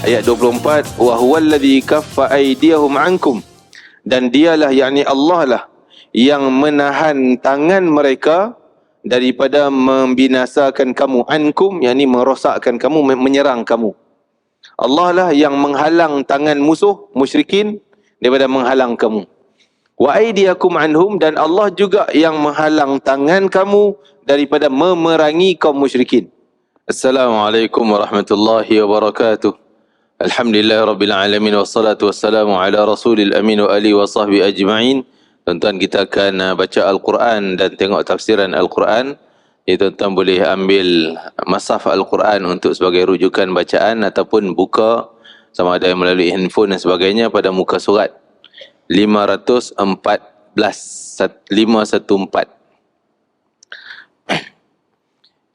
Ayat 24, wa huwallazi kaffa aydiyahum ankum, dan dialah, yakni Allah lah, yang menahan tangan mereka daripada membinasakan kamu. Ankum, yakni merosakkan kamu, menyerang kamu. Allah lah yang menghalang tangan musuh musyrikin daripada menghalang kamu. Wa aydiyakum anhum, dan Allah juga yang menghalang tangan kamu daripada memerangi kaum musyrikin. Assalamualaikum warahmatullahi wabarakatuh. Alhamdulillah Rabbil Alamin, wassalatu wassalamu ala Rasulil Amin wa alihi wa sahbihi ajma'in. Tuan-tuan, kita akan baca Al-Quran dan tengok tafsiran Al-Quran. Jadi tuan-tuan boleh ambil masaf Al-Quran untuk sebagai rujukan bacaan, ataupun buka sama ada melalui handphone dan sebagainya pada muka surat 514.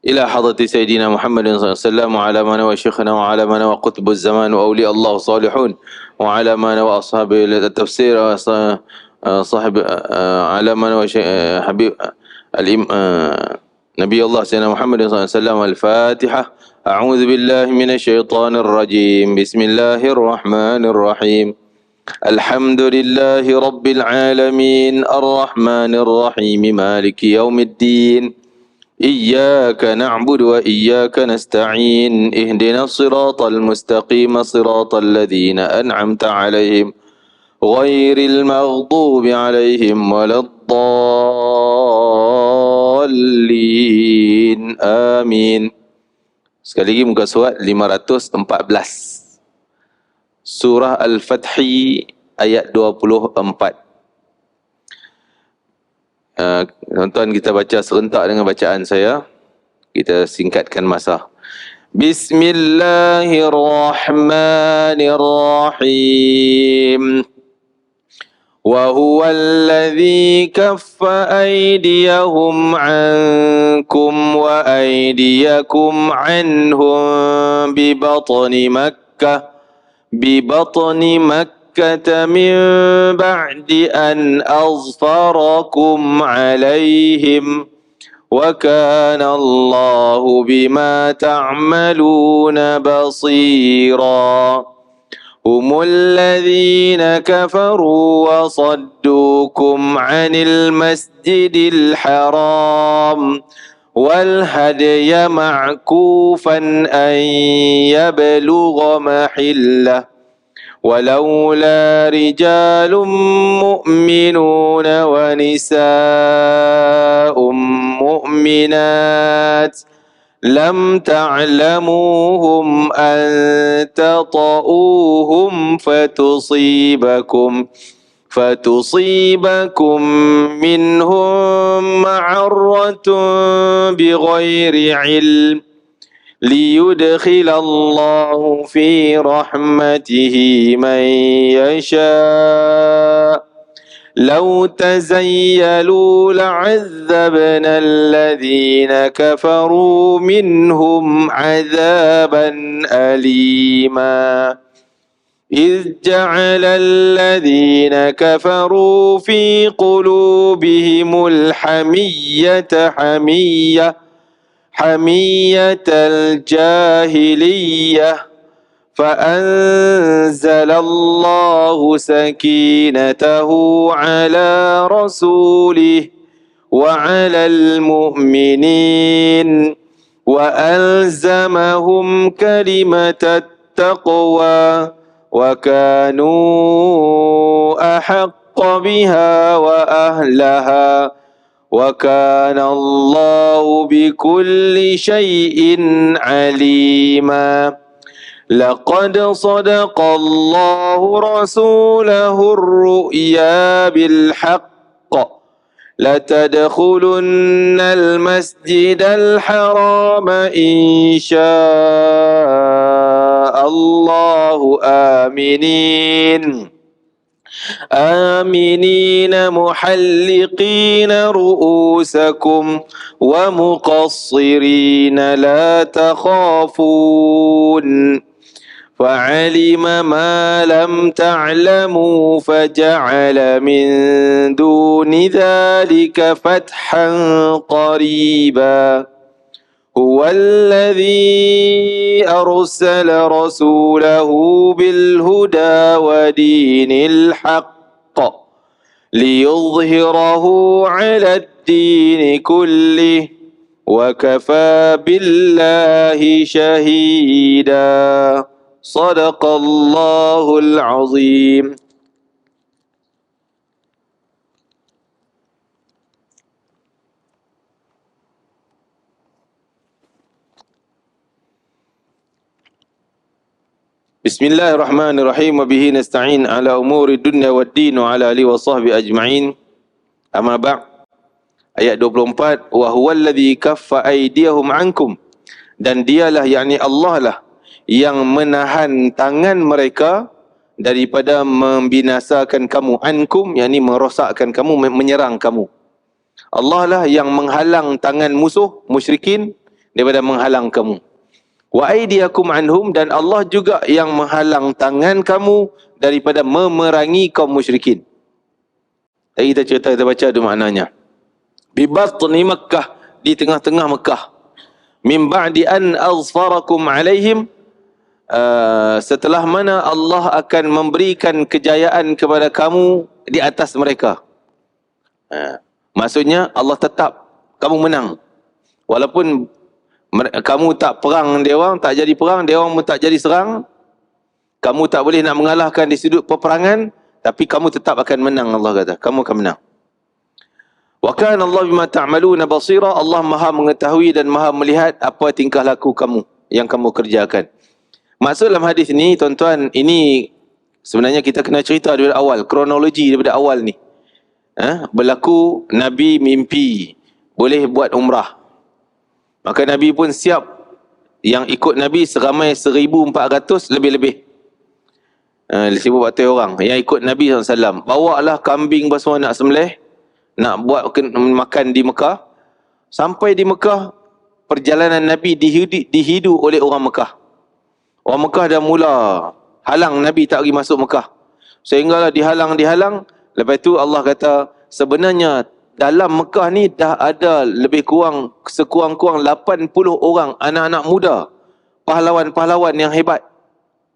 إلى حضرة سيدنا محمد صلى الله عليه وسلم وعلى من هو شيخنا وعلى من هو قطب الزمان وأولياء الله الصالحون وعلى من هو أصحاب التفسير صاحب على من هو حبيب نبي الله سيدنا محمد صلى الله عليه وسلم. الفاتحة. أعوذ بالله من الشيطان الرجيم. بسم الله الرحمن الرحيم. الحمد لله رب العالمين الرحمن الرحيم مالك يوم الدين إياك نعبد وإياك نستعين اهدنا الصراط المستقيم صراط الذين أنعمت عليهم غير المغضوب عليهم ولا الضالين آمين. Sekali lagi muka surat 514, Surah Al-Fathi ayat 24. Tuan-tuan, kita baca serentak dengan bacaan saya. Kita singkatkan masa. Bismillahirrahmanirrahim. Wa huwa alladhi kaffa aydiyahum ankum wa aydiyakum anhum bi batni Makkah من بعد أن أظفركم عليهم وكان الله بما تعملون بصيرا. هم الذين كفروا وصدوكم عن المسجد الحرام والهدي معكوفا أن يبلغ محله ولولا رجال مؤمنون ونساء مؤمنات لم تعلموهم أن تطؤوهم فتصيبكم منهم معرة بغير علم ليدخل الله في رحمته من يشاء لو تزيلوا لعذبنا الذين كفروا منهم عذابا أليما. إذ جعل الذين كفروا في قلوبهم الحمية حمية الجاهلية فأنزل الله سكينته على رسوله وعلى المؤمنين وألزمهم كلمة التقوى وكانوا أحق بها وأهلها وكان الله بكل شيء عليما. لقد صدق الله رسوله الرؤيا بالحق لتدخلن المسجد الحرام إن شاء الله آمنين محلقين رؤوسكم ومقصرين لا تخافون فعلم ما لم تعلموا فجعل من دون ذلك فتحا قريبا. huwallazi arsala rasulahu bil huda wa dinil haqq liyudhhirahu 'ala ad-din kullih wa kafa billahi shahida. Sadaqallahul azim. Bismillahirrahmanirrahim. Wa bihi nasta'in ala umuri dunya wad din wa ala alihi wa sahbihi ajma'in. Amma ba'. Ayat 24, wa huwallazi kaffa aydiyahum ankum, dan dialah yakni Allah lah yang menahan tangan mereka daripada membinasakan kamu, ankum yakni merosakkan kamu, menyerang kamu. Allah lah yang menghalang tangan musuh musyrikin daripada menghalang kamu. Wa aydiyakum anhum, dan Allah juga yang menghalang tangan kamu daripada memerangi kaum musyrikin. Tadi kita baca ada maknanya. Bi batni Makkah, di tengah-tengah Mekah. Min ba'di an azfarakum alaihim, setelah mana Allah akan memberikan kejayaan kepada kamu di atas mereka. Maksudnya Allah tetap kamu menang. Walaupun kamu tak perang dia orang, tak jadi perang, dia orang pun tak jadi serang, kamu tak boleh nak mengalahkan di sudut peperangan, tapi kamu tetap akan menang. Allah kata kamu akan menang. Wa kana Allah bima ta'maluna basira, Allah Maha mengetahui dan Maha melihat apa tingkah laku kamu yang kamu kerjakan. Maksud dalam hadis ni tuan-tuan, ini sebenarnya kita kena cerita daripada awal, kronologi daripada awal ni. Berlaku Nabi mimpi boleh buat umrah. Maka Nabi pun siap, yang ikut Nabi seramai 1,400 lebih-lebih. 1,400 orang yang ikut Nabi SAW. Bawalah kambing semua nak sembelih, nak buat makan di Mekah. Sampai di Mekah, perjalanan Nabi dihidu oleh orang Mekah. Orang Mekah dah mula halang Nabi tak pergi masuk Mekah. Sehinggalah dihalang. Lepas tu Allah kata, sebenarnya dalam Mekah ni dah ada lebih kurang, sekurang-kurang 80 orang anak-anak muda, pahlawan-pahlawan yang hebat,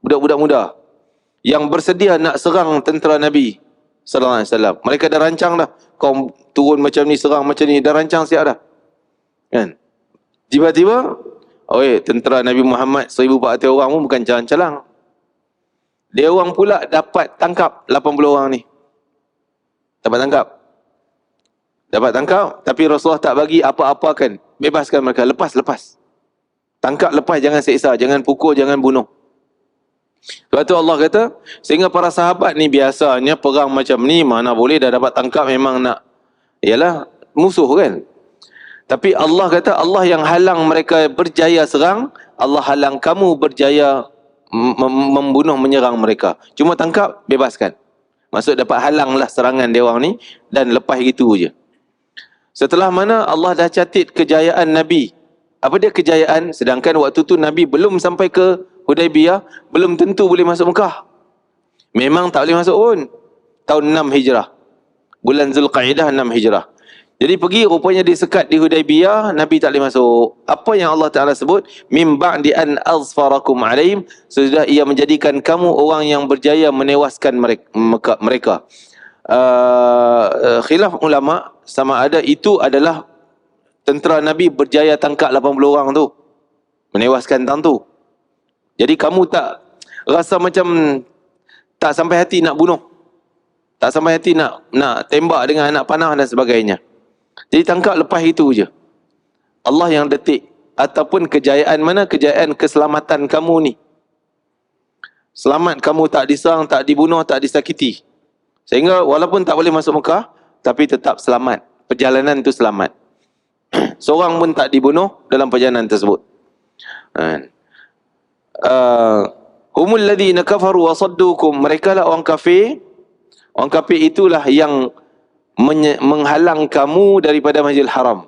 budak-budak muda yang bersedia nak serang tentera Nabi sallallahu alaihi wasallam. Mereka dah rancang dah, kau turun macam ni, serang macam ni, dah rancang siap dah. Kan? Tiba-tiba, tentera Nabi Muhammad 1,400 orang pun bukan calang-calang. Dia orang pula dapat tangkap 80 orang ni. Dapat tangkap, tapi Rasulullah tak bagi apa-apa kan. Bebaskan mereka, lepas. Tangkap, lepas, jangan seksa, jangan pukul, jangan bunuh. Sebab tu Allah kata, sehingga para sahabat ni biasanya perang macam ni, mana boleh dah dapat tangkap, memang nak, ialah musuh kan. Tapi Allah kata, Allah yang halang mereka berjaya serang, Allah halang kamu berjaya membunuh, menyerang mereka. Cuma tangkap, bebaskan. Maksud dapat halanglah serangan dia orang ni, dan lepas gitu je. Setelah mana Allah dah catat kejayaan Nabi. Apa dia kejayaan? Sedangkan waktu tu Nabi belum sampai ke Hudaibiyah, belum tentu boleh masuk Mekah. Memang tak boleh masuk pun. Tahun 6 Hijrah. Bulan Zulqaidah 6 Hijrah. Jadi pergi, rupanya disekat di Hudaibiyah, Nabi tak boleh masuk. Apa yang Allah Ta'ala sebut? Min ba'di an azfarakum alaihim, sesudah ia menjadikan kamu orang yang berjaya menewaskan mereka. Khilaf ulama sama ada itu adalah tentera Nabi berjaya tangkap 80 orang tu, menewaskan tang tu. Jadi kamu tak rasa macam tak sampai hati nak bunuh, tak sampai hati nak tembak dengan anak panah dan sebagainya. Jadi tangkap, lepas itu je. Allah yang detik. Ataupun kejayaan mana? Kejayaan keselamatan kamu ni. Selamat, kamu tak diserang, tak dibunuh, tak disakiti. Sehingga walaupun tak boleh masuk Mekah, tapi tetap selamat. Perjalanan itu selamat. Seorang pun tak dibunuh dalam perjalanan tersebut. Humul ladhina kafaru wa saddukum. Mereka lah orang kafir. Orang kafir itulah yang menghalang kamu daripada Masjidil Haram.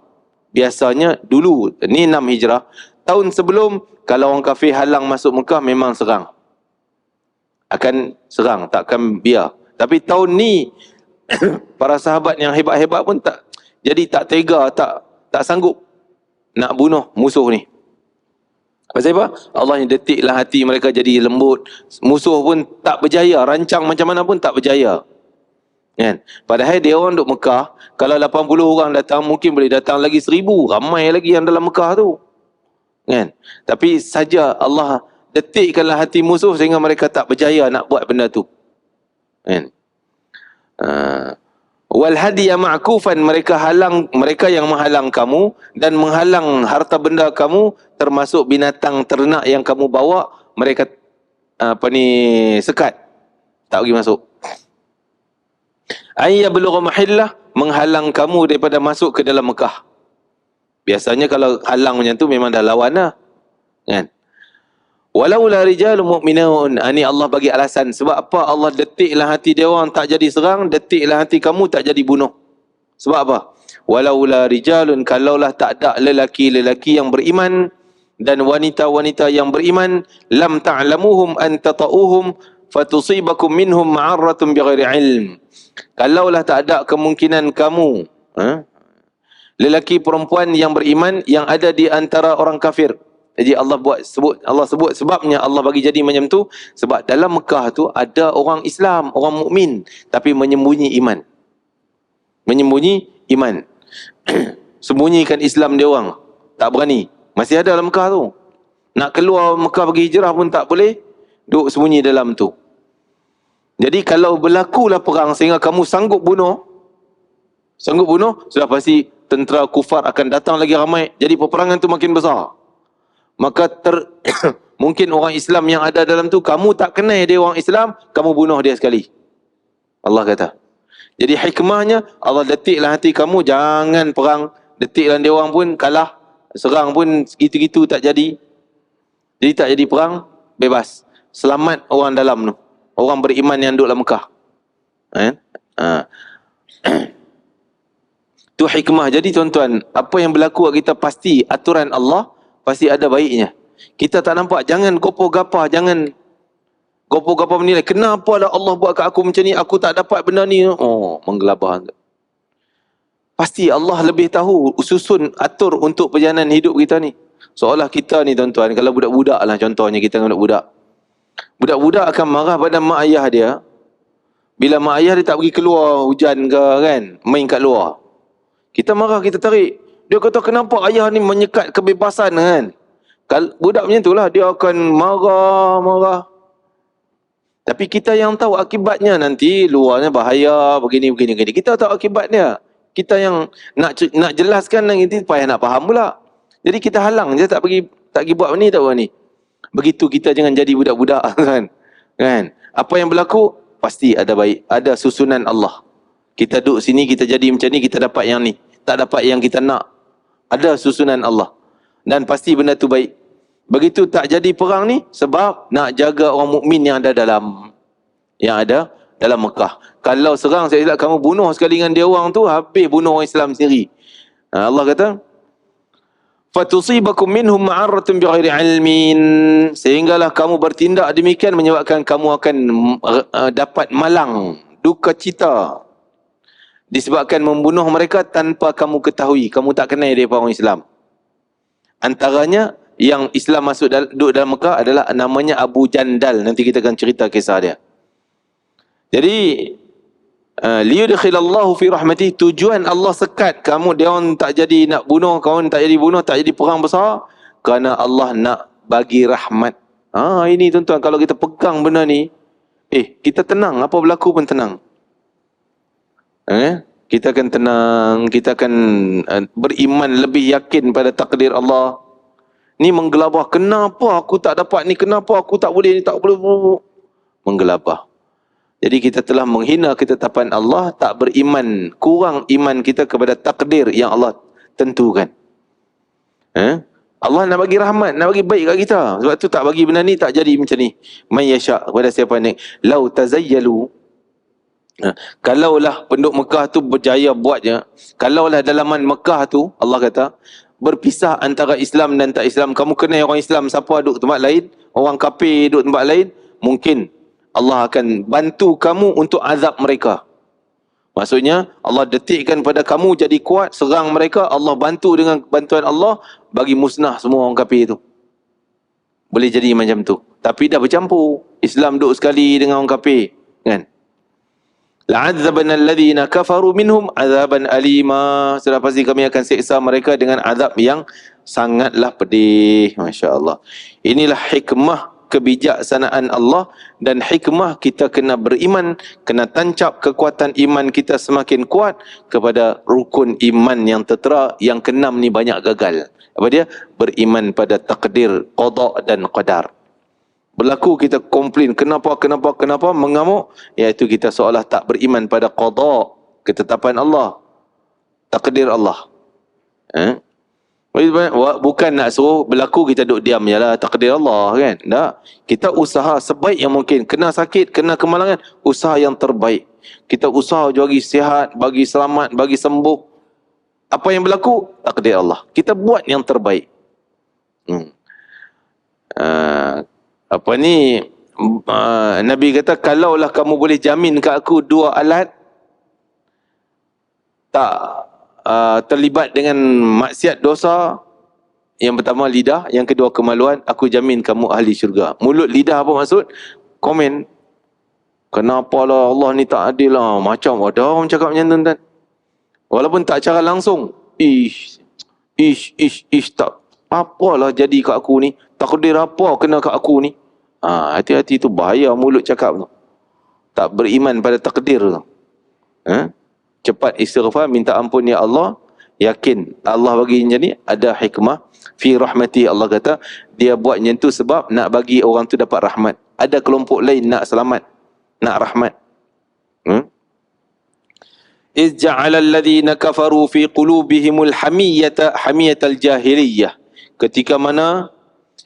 Biasanya dulu, ni 6 Hijrah. Tahun sebelum, kalau orang kafir halang masuk Mekah, memang serang. Akan serang, takkan biar. Tapi tahun ni para sahabat yang hebat-hebat pun tak, jadi tak tega, tak sanggup. nak bunuh musuh ni. Pasal apa? Allah yang detiklah hati mereka jadi lembut. Musuh pun tak berjaya, rancang macam mana pun tak berjaya. Kan? Padahal dia orang duduk Mekah, kalau 80 orang datang, mungkin boleh datang lagi 1000, ramai lagi yang dalam Mekah tu. Kan? Tapi saja Allah detikkanlah hati musuh sehingga mereka tak berjaya nak buat benda tu. Kan? Wal hadiya ma'kufan, mereka yang menghalang kamu dan menghalang harta benda kamu, termasuk binatang ternak yang kamu bawa, mereka sekat, tak pergi masuk. Ayya belugha mahillah, menghalang kamu daripada masuk ke dalam Mekah. Biasanya kalau halang macam tu memang dah lawan lah. Kan? Walaula rijalun mu'minun, ini Allah bagi alasan. Sebab apa Allah detiklah hati dia orang tak jadi serang, detiklah hati kamu tak jadi bunuh. Sebab apa? Walaula rijalun, kalaulah tak ada lelaki-lelaki yang beriman dan wanita-wanita yang beriman, lam ta'lamuhum an tata'uhum fatusibakum minhum ma'arratun bighairi ilm. Kalaulah tak ada kemungkinan kamu, lelaki perempuan yang beriman yang ada di antara orang kafir. Jadi Allah sebut sebabnya Allah bagi jadi macam tu, sebab dalam Mekah tu ada orang Islam, orang mukmin, tapi menyembunyi iman. Menyembunyi iman. Sembunyikan Islam dia orang. Tak berani. Masih ada dalam Mekah tu. Nak keluar Mekah pergi hijrah pun tak boleh. Duduk sembunyi dalam tu. Jadi kalau berlakulah perang sehingga kamu sanggup bunuh, sudah pasti tentera kufar akan datang lagi ramai. Jadi peperangan tu makin besar. Maka mungkin orang Islam yang ada dalam tu, kamu tak kenal dia orang Islam, kamu bunuh dia sekali. Allah kata. Jadi hikmahnya, Allah detiklah hati kamu, jangan perang. Detiklah dia orang pun kalah, serang pun segitu-gitu tak jadi. Jadi tak jadi perang, bebas. Selamat orang dalam tu. Orang beriman yang duduk dalam Mekah. Tu hikmah. Jadi tuan-tuan, apa yang berlaku kita pasti aturan Allah, pasti ada baiknya. Kita tak nampak, jangan gopoh-gapah, jangan gopoh-gapah menilai, kenapa lah Allah buat kat aku macam ni, aku tak dapat benda ni. Oh, menggelabah. Pasti Allah lebih tahu, susun, atur untuk perjalanan hidup kita ni. Seolah kita ni tuan-tuan, kalau budak-budak lah contohnya, kita dengan budak-budak. Budak-budak akan marah pada mak ayah dia, bila mak ayah dia tak pergi keluar hujan ke kan, main kat luar. Kita marah, kita tarik. Dia kata kenapa ayah ni menyekat kebebasan kan. Budak macam itulah, dia akan marah. Tapi kita yang tahu akibatnya nanti luarnya bahaya, begini. Kita tahu akibatnya. Kita yang nak jelaskan nanti payah nak faham pula. Jadi kita halang je, tak pergi buat ni, tak buat ni. Begitu kita jangan jadi budak-budak kan. Apa yang berlaku pasti ada baik, ada susunan Allah. Kita duduk sini, kita jadi macam ni, kita dapat yang ni. Tak dapat yang kita nak. Ada susunan Allah. Dan pasti benda tu baik. Begitu tak jadi perang ni, sebab nak jaga orang mukmin yang ada dalam Mekah. Kalau serang, saya silap kamu bunuh sekali dengan dia orang tu, habis bunuh orang Islam sendiri. Allah kata, fatusibakum minhum ma'arratun bighairi ilmin, sehinggalah kamu bertindak demikian menyebabkan kamu akan dapat malang, duka cita, disebabkan membunuh mereka tanpa kamu ketahui. Kamu tak kenal dia orang Islam. Antaranya yang Islam masuk duduk dalam Mekah adalah namanya Abu Jandal. Nanti kita akan cerita kisah dia. Jadi liyudkhilallahu fi rahmatih, tujuan Allah sekat kamu, dia orang tak jadi nak bunuh, kawan tak jadi bunuh, tak jadi perang besar, kerana Allah nak bagi rahmat. Ini tuan-tuan, kalau kita pegang benda ni, kita tenang, apa berlaku pun tenang. Kita akan tenang, kita akan beriman, lebih yakin pada takdir Allah. Ni menggelabah, kenapa aku tak dapat ni, kenapa aku tak boleh ni, tak boleh. Menggelabah. Jadi kita telah menghina ketetapan Allah, tak beriman, kurang iman kita kepada takdir yang Allah tentukan. Allah nak bagi rahmat, nak bagi baik kat kita. Sebab tu tak bagi benda ni, tak jadi macam ni. Man yasha, kepada siapa ni. Lau tazayyalu, kalaulah penduduk Mekah tu berjaya buatnya, kalaulah dalaman Mekah tu, Allah kata, berpisah antara Islam dan tak Islam, kamu kenal orang Islam siapa duduk tempat lain, orang kafir duduk tempat lain, mungkin Allah akan bantu kamu untuk azab mereka. Maksudnya Allah detikkan pada kamu jadi kuat, serang mereka, Allah bantu dengan bantuan Allah, bagi musnah semua orang kafir itu. Boleh jadi macam tu. Tapi dah bercampur. Islam duduk sekali dengan orang kafir, kan? La'adzabana alladhina kafaru minhum azaban alima. Sudah pasti kami akan seksa mereka dengan azab yang sangatlah pedih. Masya-Allah. Inilah hikmah kebijaksanaan Allah, dan hikmah kita kena beriman, kena tancap kekuatan iman kita semakin kuat kepada rukun iman yang tertera. Yang keenam ni banyak gagal. Apa dia? Beriman pada takdir, qada dan qadar. Berlaku kita komplain, kenapa, mengamuk, iaitu kita seolah tak beriman pada qada, ketetapan Allah, takdir Allah. Bukan nak suruh berlaku kita duduk diam jelah, takdir Allah, kan? Tak. Kita usaha sebaik yang mungkin. Kena sakit, kena kemalangan, usaha yang terbaik. Kita usaha bagi sihat, bagi selamat, bagi sembuh. Apa yang berlaku? Takdir Allah. Kita buat yang terbaik. Nabi kata, kalaulah kamu boleh jamin ke aku 2 alat tak terlibat dengan maksiat dosa, yang pertama lidah, yang kedua kemaluan, aku jamin kamu ahli syurga. Mulut lidah apa maksud? Komen. Kenapalah Allah ni tak adil lah. Macam ada orang cakap macam tu, kan? Walaupun tak cara langsung. Ish, tak. Apalah jadi kat aku ni? Takdir apa kena kat aku ni? Hati-hati tu, bahaya mulut cakap tu. Tak beriman pada takdir tu. Cepat istighfar, minta ampun ya Allah. Yakin Allah bagi macam ni ada hikmah. Fi rahmati, Allah kata dia buat macam tu sebab nak bagi orang tu dapat rahmat. Ada kelompok lain nak selamat, nak rahmat. Iz ja'ala alladhina kafaru fi qulubihimul hamiyatal jahiliyah. Ketika mana,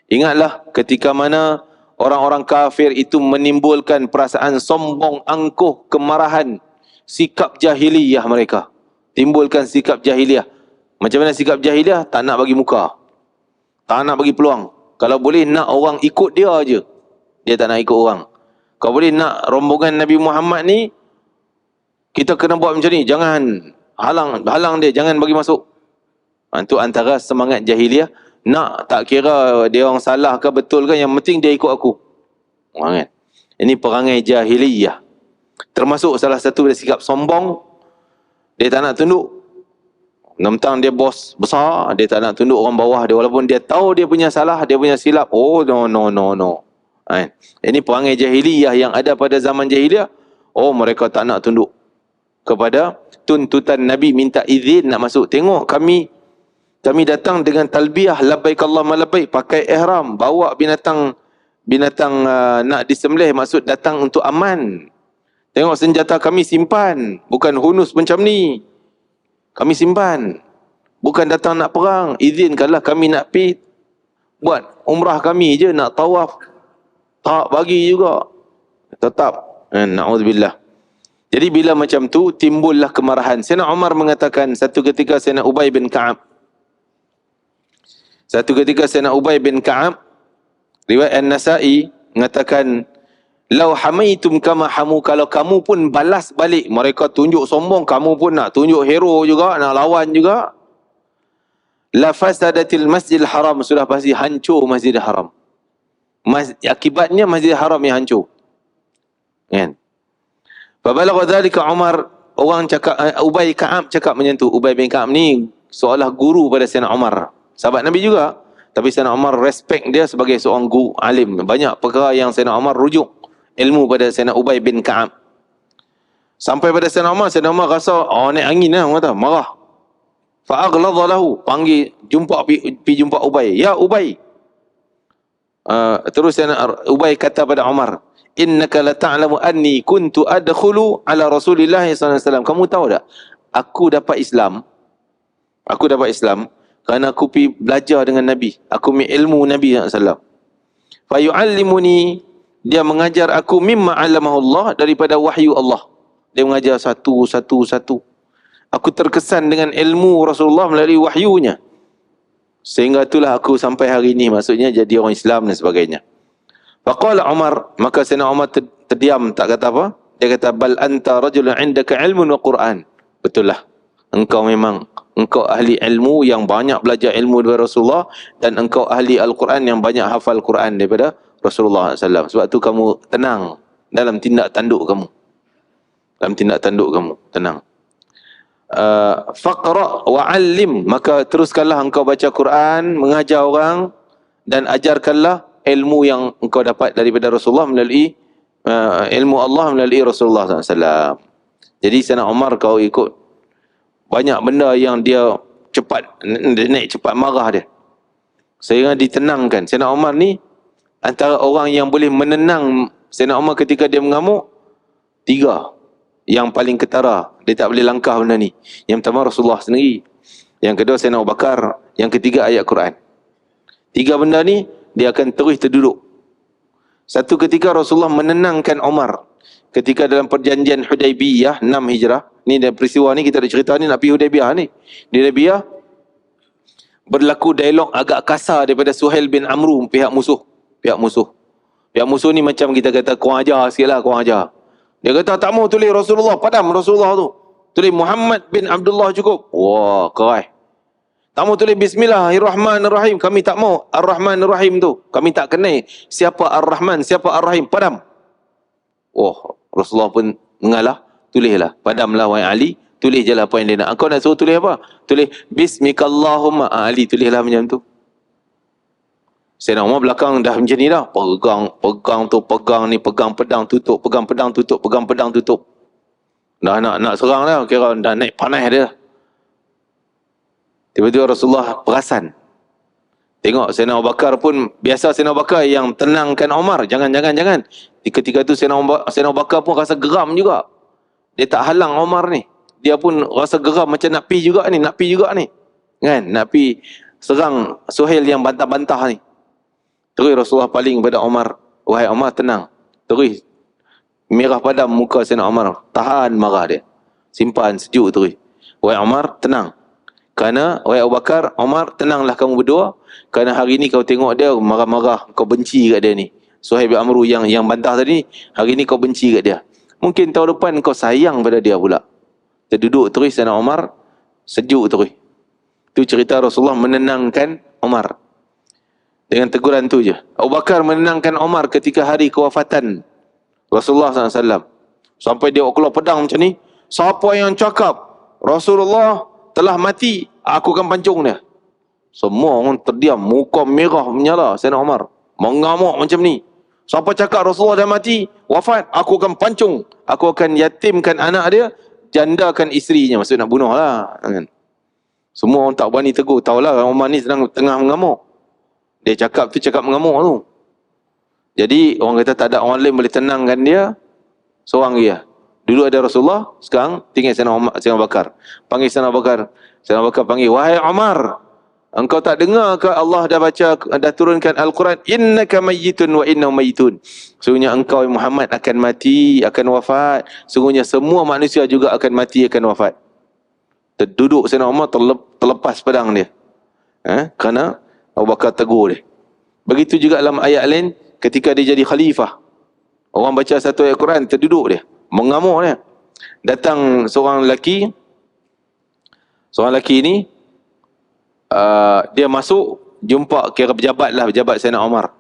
ingatlah ketika mana orang-orang kafir itu menimbulkan perasaan sombong, angkuh, kemarahan, sikap jahiliyah mereka. Timbulkan sikap jahiliyah. Macam mana sikap jahiliyah? Tak nak bagi muka, tak nak bagi peluang. Kalau boleh nak orang ikut dia aja, dia tak nak ikut orang. Kalau boleh nak rombongan Nabi Muhammad ni, kita kena buat macam ni, jangan halang dia, jangan bagi masuk. Itu antara semangat jahiliyah. Nak, tak kira dia orang salah ke betul ke, yang penting dia ikut aku. Kan? Ini perangai jahiliyah. Termasuk salah satu dari sikap sombong. Dia tak nak tunduk. Mentang dia bos besar, dia tak nak tunduk orang bawah dia, walaupun dia tahu dia punya salah, dia punya silap. Oh, no. Kan? Ini perangai jahiliyah yang ada pada zaman jahiliyah. Oh, mereka tak nak tunduk kepada tuntutan Nabi, minta izin nak masuk. Tengok kami datang dengan talbiyah labbaik Allahumma labbaik, pakai ihram, bawa binatang nak disembelih, maksud datang untuk aman. Tengok senjata kami simpan, bukan hunus macam ni. Kami simpan, bukan datang nak perang. Izinkanlah kami nak pergi buat umrah kami je, nak tawaf. Tak bagi juga. Tetap. Na'udzubillah. Jadi bila macam tu, timbullah kemarahan. Sayyidina Umar mengatakan, satu ketika Sayyidina Ubay bin Ka'ab, riwayat An-Nasa'i mengatakan, lau hamaitum kama hamu, kalau kamu pun balas balik, mereka tunjuk sombong, kamu pun nak tunjuk hero juga, nak lawan juga, la fasadatil masjidil haram, sudah pasti hancur Masjidil Haram. Akibatnya Masjidil Haram yang hancur. Kan? Fabalagha dzalika Umar, orang cakap, Ubay Ka'ab cakap macam tu. Ubay bin Ka'ab ni seolah guru pada Sayyidina Umar. Sahabat Nabi juga, tapi Sayyidina Umar respect dia sebagai seorang guru alim. Banyak perkara yang Sayyidina Umar rujuk ilmu pada Sayyidina Ubay bin Ka'ab. Sampai pada Sayyidina Umar rasa, naik angin lah, orang kata, marah. Fa'agladha lahu, panggil, pergi jumpa Ubay. Ya Ubay. Terus Sayyidina Ubay kata pada Umar, innaka la ta'lamu anni kuntu adkhulu ala Rasulillah sallallahu alaihi wasallam. Kamu tahu tak? Aku dapat Islam kerana aku pergi belajar dengan Nabi. Aku ambil ilmu Nabi sallallahu alaihi wasallam. Fa yu'allimuni, dia mengajar aku, mimma 'allamahu Allah, daripada wahyu Allah. Dia mengajar satu. Aku terkesan dengan ilmu Rasulullah melalui wahyunya. Sehingga itulah aku sampai hari ini, maksudnya jadi orang Islam dan sebagainya. Faqala Umar, maka Sayyidina Umar terdiam, tak kata apa. Dia kata, bal anta rajulun indaka ilmun wa Quran. Betul lah. Engkau ahli ilmu yang banyak belajar ilmu daripada Rasulullah, dan engkau ahli Al-Quran yang banyak hafal Quran daripada Rasulullah SAW. Sebab tu kamu tenang dalam tindak tanduk kamu. Tenang. Faqra wa'allim, maka teruskanlah engkau baca Quran, mengajar orang, dan ajarkanlah ilmu yang engkau dapat daripada Rasulullah melalui ilmu Allah melalui Rasulullah SAW. Jadi Sayyidina Umar, kau ikut banyak benda yang dia naik cepat marah dia, sehingga ditenangkan. Sayyidina Umar ni antara orang yang boleh menenang Sayyidina Umar ketika dia mengamuk, 3 yang paling ketara, dia tak boleh langkah benda ni. Yang pertama Rasulullah sendiri, yang kedua Sayyidina Abu Bakar, yang ketiga ayat Quran. 3 benda ni dia akan terus terduduk. Satu ketika Rasulullah menenangkan Umar ketika dalam perjanjian Hudaibiyah 6 Hijrah. Ni dari peristiwa ni kita ada cerita ni nak pergi Hudaibiyah ni. Di Hudaibiyah berlaku dialog agak kasar daripada Suhail bin Amru, pihak musuh. Pihak musuh ni macam kita kata kurang ajar sikitlah, kurang ajar. Dia kata tak mau tulis Rasulullah, padam Rasulullah tu. Tulis Muhammad bin Abdullah cukup. Wah, kerai. Tak mau tulis Bismillahirrahmanirrahim, kami tak mau Ar-Rahmanir-Rahim tu. Kami tak kenal siapa Ar-Rahman, siapa Ar-Rahim, padam. Oh, Rasulullah pun mengalah, tulislah. Padamlah wahai Ali, tulis je lah apa yang dia nak. Engkau nak suruh tulis apa? Tulis Bismikallahumma. Ali tulislah macam tu. Sayyidina Umar belakang dah macam ni dah. Pegang ni, pegang pedang tutup, pegang pedang tutup, pegang pedang tutup. Dah nak serang dah, kira dah naik panas dia. Tiba-tiba Rasulullah perasan. Tengok Sayyidina Abu Bakar pun, biasa Sayyidina Abu Bakar yang tenangkan Umar. Jangan. Ketika tu Sayyidina Abu Bakar pun rasa geram juga. Dia tak halang Umar ni. Dia pun rasa geram macam nak pi juga ni. Kan? Nak pi serang Suhail yang bantah-bantah ni. Terus Rasulullah paling pada Umar. Wahai Umar, tenang. Terus merah padam muka Sayyidina Umar. Tahan marah dia. Simpan sejuk terus. Wahai Umar, tenang. Kerana, wahai Abu Bakar, Umar, tenanglah kamu berdua. Kerana hari ni kau tengok dia marah-marah. Kau benci kat dia ni. Suhail bin Amru yang bantah tadi, hari ni kau benci kat dia. Mungkin tahun depan kau sayang pada dia pula. Terduduk terus Sayyidina Umar, sejuk terus. Itu cerita Rasulullah menenangkan Umar. Dengan teguran tu je. Abu Bakar menenangkan Umar ketika hari kewafatan Rasulullah SAW. Sampai dia keluar pedang macam ni. Siapa yang cakap Rasulullah telah mati, aku akan pancung dia. Semua orang terdiam, muka merah menyala. Sayyidina Umar mengamuk macam ni. Siapa cakap Rasulullah dah mati, wafat, aku akan pancung. Aku akan yatimkan anak dia, jandakan isterinya. Maksud nak bunuh lah. Semua orang tak berani tegur. Tahulah Umar ni tengah mengamuk. Dia cakap mengamuk tu. Jadi orang kata tak ada orang lain boleh tenangkan dia, seorang dia. Dulu ada Rasulullah, sekarang tinggal Sayyidina Abu Bakar. Panggil Sayyidina Abu Bakar. Sayyidina Abu Bakar panggil, wahai Umar, engkau tak dengar ke Allah dah turunkan Al-Quran, innaka mayyitun wa innahum mayyitun. Sungguhnya engkau Muhammad akan mati, akan wafat. Sungguhnya semua manusia juga akan mati, akan wafat. Terduduk Sayyidina Umar, terlepas pedang dia. Kerana Abu Bakar tegur dia. Begitu juga dalam ayat lain, ketika dia jadi khalifah. Orang baca satu ayat Quran, terduduk dia. Mengamuk dia. Datang seorang lelaki ni, dia masuk, jumpa kira pejabat Sayyidina Umar.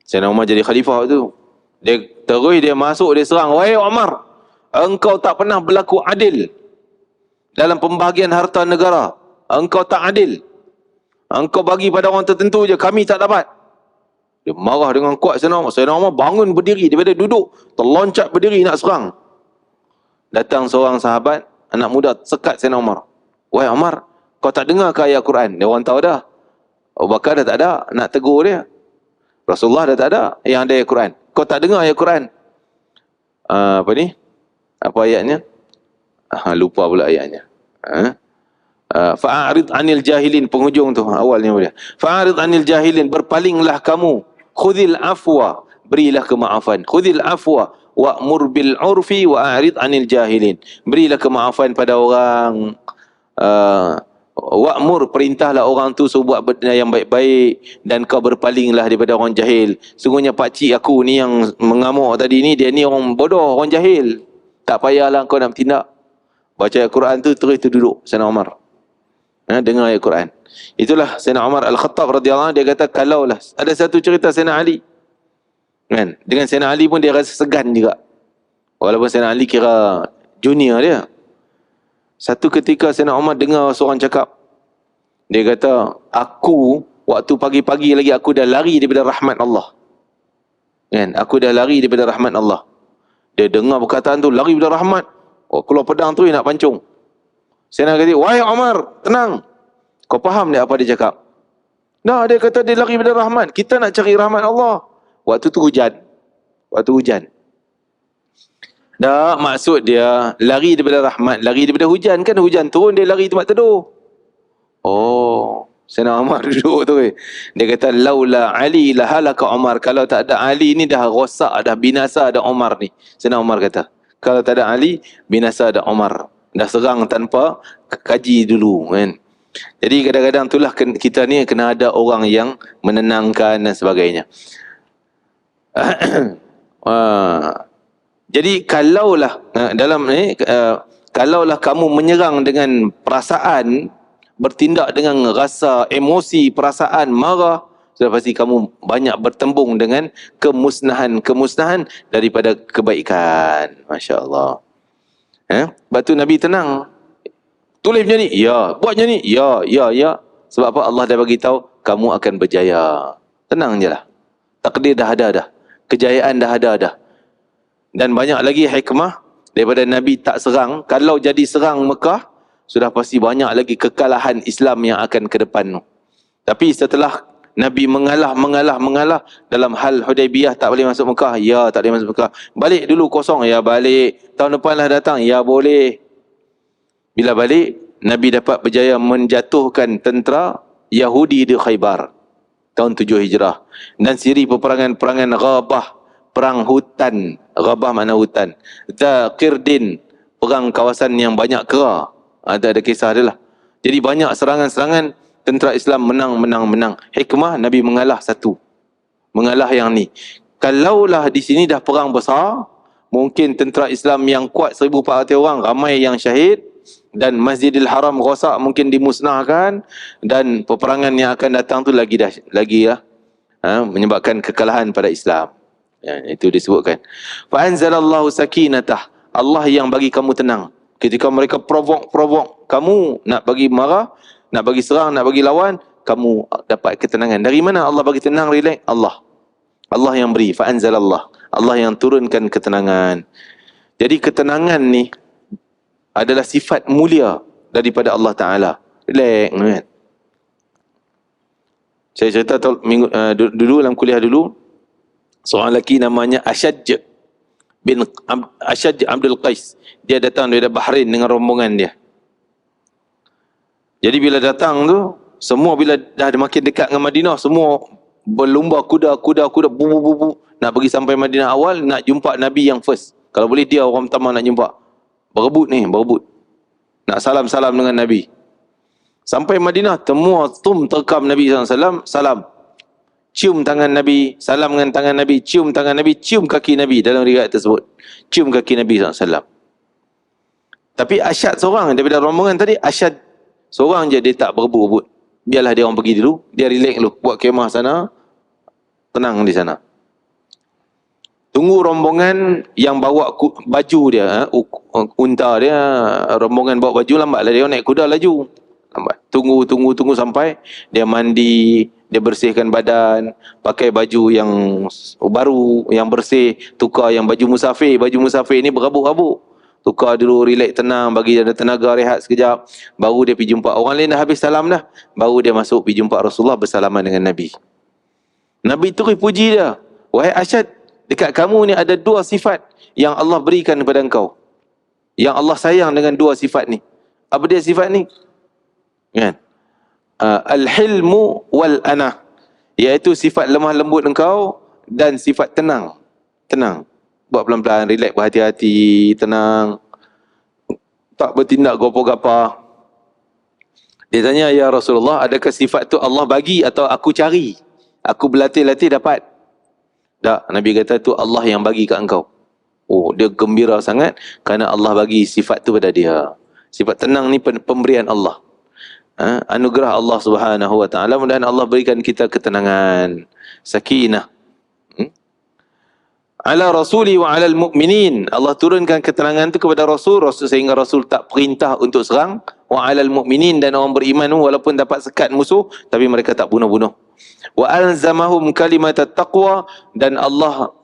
Sayyidina Umar jadi khalifah tu. Dia masuk, dia serang. Wahai Umar, engkau tak pernah berlaku adil dalam pembahagian harta negara. Engkau tak adil. Engkau bagi pada orang tertentu je, kami tak dapat. Dia marah dengan kuat Sayyidina Umar. Sayyidina Umar bangun berdiri, daripada duduk terloncat berdiri nak serang. Datang seorang sahabat, anak muda, sekat Sayyidina Umar. Wahai Umar, kau tak dengar ke ayat Quran? Dia orang tahu dah. Abu Bakar dah tak ada, nak tegur dia. Rasulullah dah tak ada, yang ada ayat Quran. Kau tak dengar ayat Quran? Apa ayatnya? Lupa pula ayatnya. Fa'arid anil jahilin, penghujung tu, awalnya dia. Fa'arid anil jahilin, berpalinglah kamu. Khudhil afwa, berilah kemaafan. Khudhil afwa wa'mur bil urfi wa'arid anil jahilin. Berilah kemaafan pada orang. Wa'mur, perintahlah orang tu suruh buat benda yang baik-baik, dan kau berpalinglah daripada orang jahil. Sungguhnya pakcik aku ni yang mengamuk tadi ni, dia ni orang bodoh, orang jahil. Tak payahlah kau nak bertindak. Baca ayat Quran tu, terus tu duduk Sayyidina Umar. Dengar ayat Quran. Itulah Sayyidina Umar Al-Khattab radhiyallahu anhu, dia kata kalaulah ada satu cerita Sayyidina Ali. Kan? Dengan Sayyidina Ali pun dia rasa segan juga. Walaupun Sayyidina Ali kira junior dia. Satu ketika Sayyidina Umar dengar seorang cakap. Dia kata, aku waktu pagi-pagi lagi aku dah lari daripada rahmat Allah. Kan? Aku dah lari daripada rahmat Allah. Dia dengar perkataan tu, lari daripada rahmat. Keluar pedang tu, dia nak pancung. Sayyidina kata, wahai Umar, tenang. Kau faham dia apa dia cakap? Nah, dia kata dia lari daripada rahmat. Kita nak cari rahmat Allah. Waktu tu hujan. Waktu hujan. Tak, maksud dia lari daripada rahmat, lari daripada hujan. Kan hujan turun, dia lari tempat teduh. Oh, Sayyidina Umar duduk tu. Dia kata, laula Ali lahalaka Umar. Kalau tak ada Ali ni dah rosak, dah binasa ada Umar ni. Sayyidina Umar kata, kalau tak ada Ali, binasa ada Umar. Dah serang tanpa kaji dulu, kan. Jadi kadang-kadang itulah kita ni kena ada orang yang menenangkan dan sebagainya. Jadi kalaulah kalaulah kamu menyerang dengan perasaan, bertindak dengan rasa emosi, perasaan marah, sudah pasti kamu banyak bertembung dengan kemusnahan daripada kebaikan. Masya-Allah. Lepas tu Nabi tenang. Tulis macam ni? Ya. Buat macam ni? Ya. Sebab apa? Allah dah bagi tahu kamu akan berjaya. Tenang je lah. Takdir dah ada dah. Kejayaan dah ada dah. Dan banyak lagi hikmah daripada Nabi tak serang. Kalau jadi serang Mekah, sudah pasti banyak lagi kekalahan Islam yang akan ke depan. Tapi setelah Nabi mengalah dalam hal Hudaibiyah, tak boleh masuk Mekah. Ya, tak boleh masuk Mekah. Balik dulu kosong. Ya, balik. Tahun depan lah datang. Ya, boleh. Bila balik, Nabi dapat berjaya menjatuhkan tentera Yahudi di Khaybar tahun 7 Hijrah. Dan siri peperangan Ghabah, perang hutan. Ghabah makna hutan. Zaqirdin, perang kawasan yang banyak kera. Ada kisah dia lah. Jadi banyak serangan-serangan, tentera Islam menang. Hikmah Nabi mengalah satu. Mengalah yang ni. Kalaulah di sini dah perang besar, mungkin tentera Islam yang kuat 1,400 orang, ramai yang syahid, dan Masjidil Haram rosak, mungkin dimusnahkan, dan peperangan yang akan datang tu lagi menyebabkan kekalahan pada Islam. Ya, itu disebutkan. Fa anzalallahu sakinatah. Allah yang bagi kamu tenang. Ketika mereka provok kamu, nak bagi marah, nak bagi serang, nak bagi lawan, kamu dapat ketenangan. Dari mana Allah bagi tenang, relax? Allah yang beri. Fa anzalallah. Allah yang turunkan ketenangan. Jadi ketenangan ni adalah sifat mulia daripada Allah Ta'ala. Relax, kan? Saya cerita dulu dalam kuliah dulu, seorang lelaki namanya Ashaj Abdul Qais. Dia datang dari Bahrain dengan rombongan dia. Jadi bila datang tu, semua bila dah makin dekat dengan Madinah, semua berlumba kuda, bu. Nak pergi sampai Madinah awal, nak jumpa Nabi yang first. Kalau boleh dia orang pertama nak jumpa. Berebut. Nak salam-salam dengan Nabi. Sampai Madinah, semua terkam Nabi SAW, salam. Cium tangan Nabi, salam dengan tangan Nabi, cium tangan Nabi, cium kaki Nabi dalam riwayat tersebut. Cium kaki Nabi SAW. Tapi Asyad seorang, daripada rombongan tadi, Asyad seorang je, dia tak berebut-rebut. Biarlah dia orang pergi dulu, dia relax dulu, buat kemah sana, tenang di sana. Tunggu rombongan yang bawa baju dia, unta dia, rombongan bawa baju, lambatlah dia naik kuda laju. Lambat. Tunggu sampai dia mandi, dia bersihkan badan, pakai baju yang baru, yang bersih, tukar yang baju musafir. Baju musafir ni berabuk-abuk. Tukar dulu, relax, tenang, bagi dia ada tenaga, rehat sekejap. Baru dia pergi jumpa. Orang lain dah habis salam dah. Baru dia masuk pergi jumpa Rasulullah, bersalaman dengan Nabi. Nabi tu puji dia. Wahai Asyad, dekat kamu ni ada 2 sifat yang Allah berikan kepada engkau. Yang Allah sayang dengan 2 sifat ni. Apa dia sifat ni? Kan? Al-hilmu wal-anah. Iaitu sifat lemah lembut engkau dan sifat tenang. Tenang. Buat pelan-pelan, relax, berhati-hati, tenang. Tak bertindak gopo-gapa. Dia tanya, ya Rasulullah, adakah sifat tu Allah bagi atau aku cari? Aku berlatih-latih dapat? Tak, Nabi kata tu Allah yang bagi kat engkau. Oh, dia gembira sangat kerana Allah bagi sifat tu pada dia. Sifat tenang ni pemberian Allah. Anugerah Allah Subhanahu wa taala. Mudah-mudahan Allah berikan kita ketenangan, sakinah. Ala rasuli wa alal mu'minin. Allah turunkan ketenangan itu kepada Rasul sehingga Rasul tak perintah untuk serang. Wa alal mu'minin, dan orang beriman walaupun dapat sekat musuh tapi mereka tak bunuh-bunuh. Wa alzamahum kalimat taqwa, dan Allah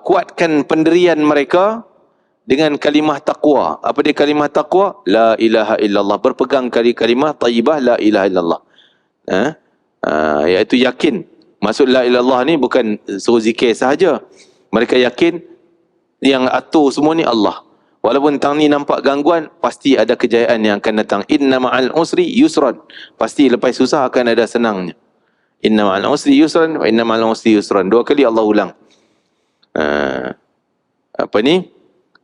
kuatkan pendirian mereka dengan kalimah taqwa. Apa dia kalimah taqwa? La ilaha illallah. Berpegang kalimah tayyibah la ilaha illallah. Iaitu yakin. Maksud la ilallah ni bukan suruh zikir sahaja. Mereka yakin yang atur semua ni Allah. Walaupun tang ni nampak gangguan, pasti ada kejayaan yang akan datang. Inna ma'al usri yusran. Pasti lepas susah akan ada senangnya. Inna ma'al usri yusran wa inna ma'al usri yusran. 2 kali Allah ulang. Apa ni?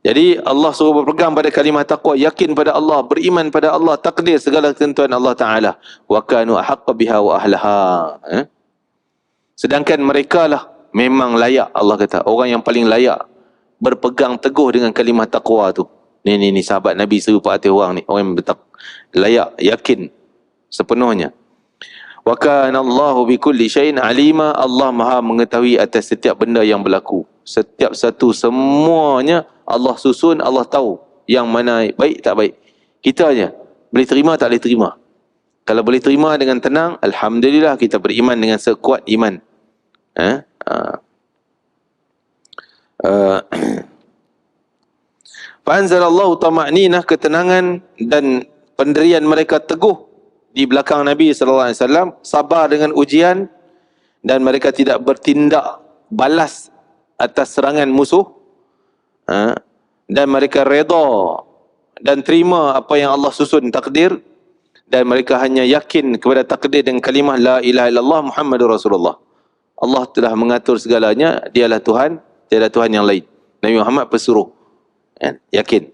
Jadi Allah suruh berpegang pada kalimah taqwa, yakin pada Allah, beriman pada Allah, takdir segala ketentuan Allah Ta'ala. Wa kanu ahaqqa biha wa ahlaha. Sedangkan mereka lah memang layak, Allah kata, orang yang paling layak berpegang teguh dengan kalimah taqwa tu. Ni sahabat Nabi 1,400 orang ni, orang yang layak, yakin sepenuhnya. Wa kana Allahu bikulli syai'in alima. Allah Maha mengetahui atas setiap benda yang berlaku. Setiap satu, semuanya Allah susun, Allah tahu yang mana baik tak baik. Kita aja boleh terima tak boleh terima. Kalau boleh terima dengan tenang, alhamdulillah, kita beriman dengan sekuat iman. Fa'anzalallahu tama'ninah, ketenangan dan pendirian mereka teguh di belakang Nabi sallallahu alaihi wasallam, sabar dengan ujian, dan mereka tidak bertindak balas atas serangan musuh, dan mereka redha dan terima apa yang Allah susun takdir, dan mereka hanya yakin kepada takdir dengan kalimah la ilaha illallah Muhammadur Rasulullah. Allah telah mengatur segalanya, dialah Tuhan, tiada Tuhan yang lain. Nabi Muhammad pesuruh. Yakin.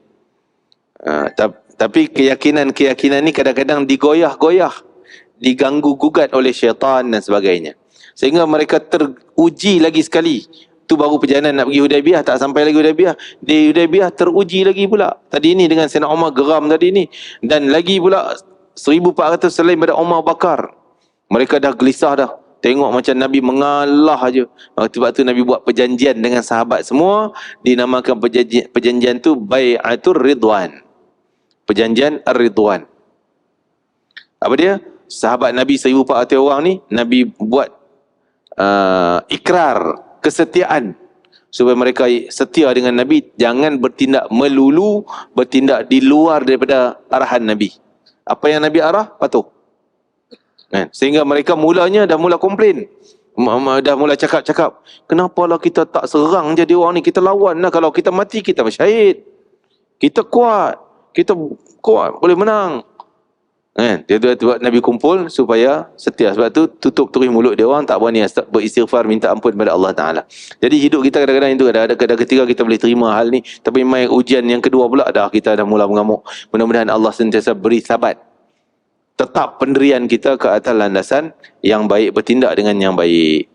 Tapi keyakinan ni kadang-kadang digoyah-goyah, diganggu gugat oleh syaitan dan sebagainya. Sehingga mereka teruji lagi sekali. Itu baru perjalanan nak pergi Hudaibiyah, tak sampai lagi Hudaibiyah. Di Hudaibiyah teruji lagi pula. Tadi ni dengan Sayyidina Umar geram tadi ni. Dan lagi pula 1,400 selain pada Umar Bakar. Mereka dah gelisah dah. Tengok macam Nabi mengalah aja. Sebab tu Nabi buat perjanjian dengan sahabat semua. Dinamakan perjanjian tu Bai'atul Ridwan. Perjanjian Ar-Ridwan. Apa dia? Sahabat Nabi 1,400 orang ni, Nabi buat ikrar kesetiaan. Supaya mereka setia dengan Nabi. Jangan bertindak melulu, bertindak di luar daripada arahan Nabi. Apa yang Nabi arah, patuh. Sehingga mereka mulanya dah mula komplain. Dah mula cakap-cakap, kenapalah kita tak serang jadi orang ni, kita lawan lah. Kalau kita mati, kita bersyahid. Kita kuat, boleh menang. Dia buat Nabi kumpul supaya setia. Sebab tu tutup terus mulut dia orang, tak berani beristighfar, minta ampun kepada Allah Ta'ala. Jadi hidup kita kadang-kadang itu, ada ketika kita boleh terima hal ni, tapi mai ujian yang kedua pula, kita dah mula mengamuk. Mudah-mudahan Allah sentiasa beri sabat, tetap pendirian kita ke atas landasan yang baik, bertindak dengan yang baik.